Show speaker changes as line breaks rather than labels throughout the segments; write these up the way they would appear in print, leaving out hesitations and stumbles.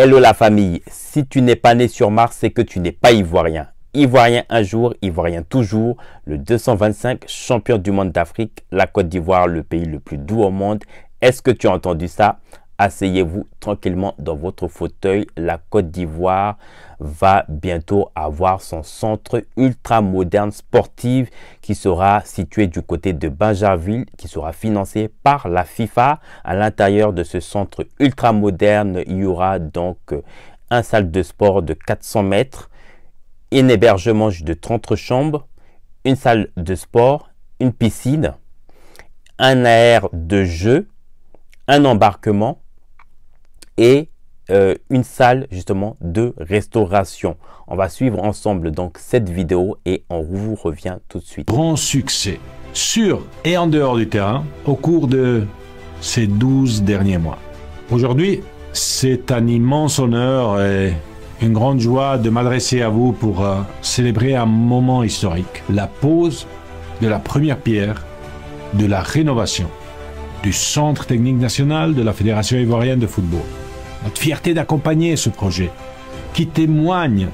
Hello la famille, si tu n'es pas né sur Mars, c'est que tu n'es pas ivoirien. Ivoirien un jour, ivoirien toujours, le 225 champion du monde d'Afrique, la Côte d'Ivoire, le pays le plus doux au monde. Est-ce que tu as entendu ça? Asseyez-vous tranquillement dans votre fauteuil. La Côte d'Ivoire va bientôt avoir son centre ultra moderne sportif qui sera situé du côté de Bingerville, qui sera financé par la FIFA. À l'intérieur de ce centre ultra moderne, il y aura donc une salle de sport de 400 mètres, un hébergement de 30 chambres, une salle de sport, une piscine, un aire de jeu, un embarquement et une salle justement de restauration. On va suivre ensemble donc cette vidéo et on vous revient tout de suite.
Grand succès sur et en dehors du terrain au cours de ces 12 derniers mois. Aujourd'hui, c'est un immense honneur et une grande joie de m'adresser à vous pour célébrer un moment historique, la pose de la première pierre de la rénovation du Centre technique national de la Fédération ivoirienne de football. Notre fierté d'accompagner ce projet qui témoigne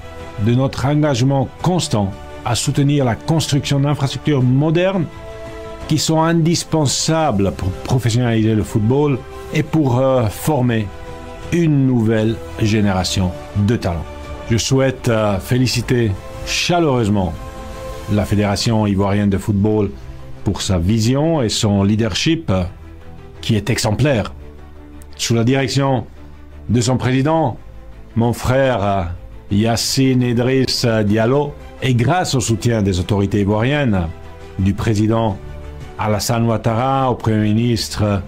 de notre engagement constant à soutenir la construction d'infrastructures modernes qui sont indispensables pour professionnaliser le football et pour former une nouvelle génération de talents. Je souhaite féliciter chaleureusement la Fédération ivoirienne de football pour sa vision et son leadership qui est exemplaire. Sous la direction de son président, mon frère Yassine Idriss Diallo, et grâce au soutien des autorités ivoiriennes, du président Alassane Ouattara, au Premier ministre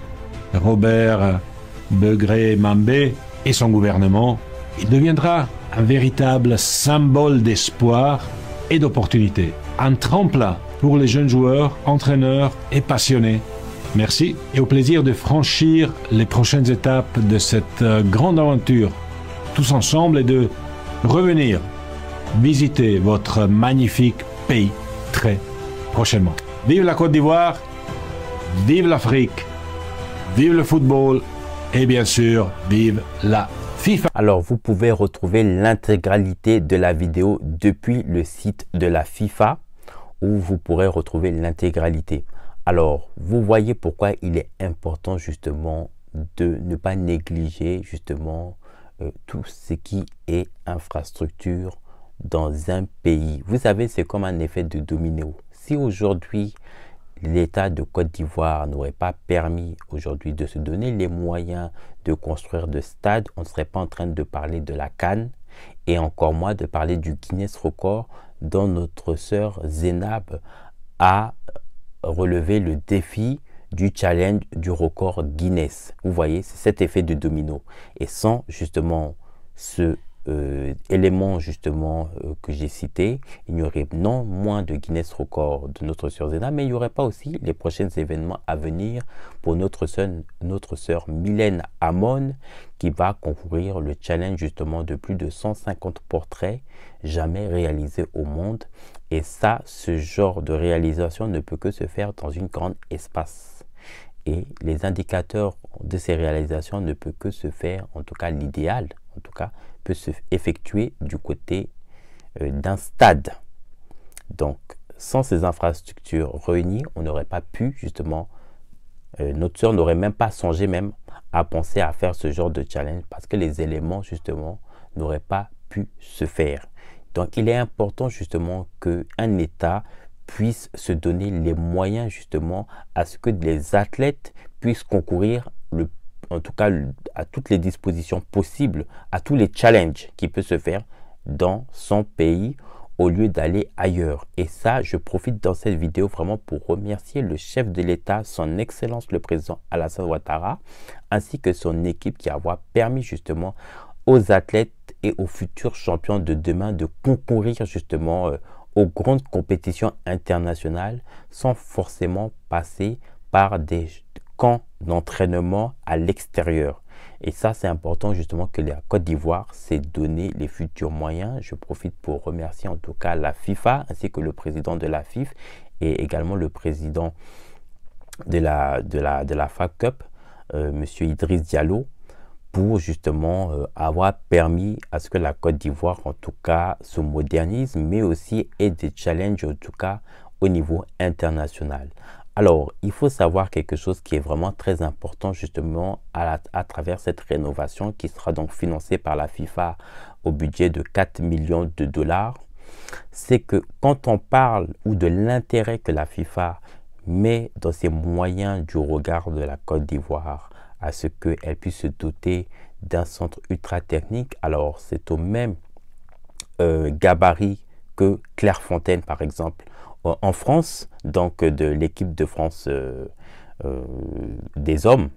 Robert Begré Mambé et son gouvernement, il deviendra un véritable symbole d'espoir et d'opportunité, un tremplin pour les jeunes joueurs, entraîneurs et passionnés. Merci et au plaisir de franchir les prochaines étapes de cette grande aventure tous ensemble et de revenir visiter votre magnifique pays très prochainement. Vive la Côte d'Ivoire, vive l'Afrique, vive le football et bien sûr, vive la FIFA.
Alors, vous pouvez retrouver l'intégralité de la vidéo depuis le site de la FIFA où vous pourrez retrouver l'intégralité. Alors, vous voyez pourquoi il est important justement de ne pas négliger justement tout ce qui est infrastructure dans un pays. Vous savez, c'est comme un effet de domino. Si aujourd'hui, l'État de Côte d'Ivoire n'aurait pas permis aujourd'hui de se donner les moyens de construire de stades, on ne serait pas en train de parler de la CAN et encore moins de parler du Guinness Record dont notre sœur Zénab a relevé le défi du challenge du record Guinness. Vous voyez, c'est cet effet de domino. Et sans justement ce élément justement que j'ai cité, il n'y aurait non moins de Guinness Record de notre sœur Zénab, mais il n'y aurait pas aussi les prochains événements à venir pour notre sœur Mylène Amon qui va concourir le challenge justement de plus de 150 portraits jamais réalisés au monde. Et ça, ce genre de réalisation ne peut que se faire dans une grande espace. Et les indicateurs de ces réalisations ne peuvent que se faire, en tout cas l'idéal, en tout cas, peut se effectuer du côté d'un stade. Donc, sans ces infrastructures réunies, on n'aurait pas pu justement, notre sœur n'aurait même pas songé même à penser à faire ce genre de challenge parce que les éléments justement n'auraient pas pu se faire. Donc, il est important justement qu'un État puisse se donner les moyens justement à ce que les athlètes puissent concourir, en tout cas à toutes les dispositions possibles, à tous les challenges qui peuvent se faire dans son pays au lieu d'aller ailleurs. Et ça, je profite dans cette vidéo vraiment pour remercier le chef de l'État, son Excellence le président Alassane Ouattara, ainsi que son équipe qui a permis justement aux athlètes et aux futurs champions de demain de concourir justement aux grandes compétitions internationales sans forcément passer par des camps d'entraînement à l'extérieur. Et ça, c'est important justement que la Côte d'Ivoire s'est donné les futurs moyens. Je profite pour remercier en tout cas la FIFA ainsi que le président de la FIFA et également le président de la FA Cup, Monsieur Idriss Diallo, pour justement avoir permis à ce que la Côte d'Ivoire en tout cas se modernise, mais aussi ait des challenges en tout cas au niveau international. Alors, il faut savoir quelque chose qui est vraiment très important justement à travers cette rénovation qui sera donc financée par la FIFA au budget de 4 millions de dollars. C'est que quand on parle ou de l'intérêt que la FIFA met dans ses moyens du regard de la Côte d'Ivoire à ce qu'elle puisse se doter d'un centre ultra technique, alors c'est au même gabarit que Clairefontaine par exemple en France, donc de l'équipe de France des hommes.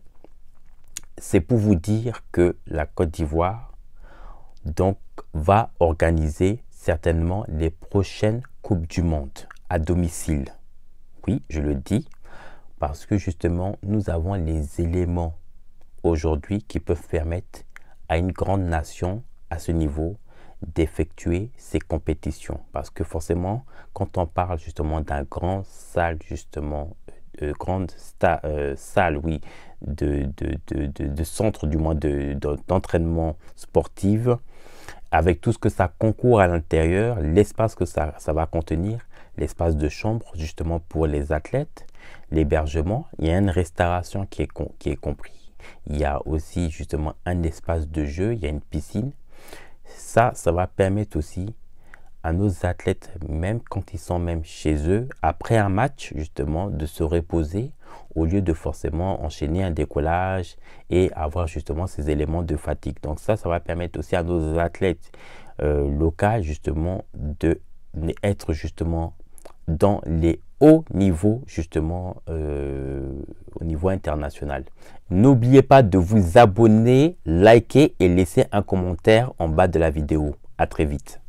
C'est pour vous dire que la Côte d'Ivoire donc va organiser certainement les prochaines Coupes du Monde à domicile. Oui, je le dis parce que justement nous avons les éléments aujourd'hui qui peuvent permettre à une grande nation à ce niveau d'effectuer ces compétitions, parce que forcément quand on parle justement d'un grand salle justement grande salle oui de centre du moins d'entraînement sportif, avec tout ce que ça concourt à l'intérieur, l'espace que ça va contenir, l'espace de chambre justement pour les athlètes, l'hébergement, il y a une restauration qui est compris, il y a aussi justement un espace de jeu, il y a une piscine. Ça va permettre aussi à nos athlètes, même quand ils sont même chez eux, après un match, justement, de se reposer au lieu de forcément enchaîner un décollage et avoir justement ces éléments de fatigue. Donc ça va permettre aussi à nos athlètes locaux, justement, d'être justement dans les hauts niveaux, justement, au niveau international. N'oubliez pas de vous abonner, liker et laisser un commentaire en bas de la vidéo. À très vite.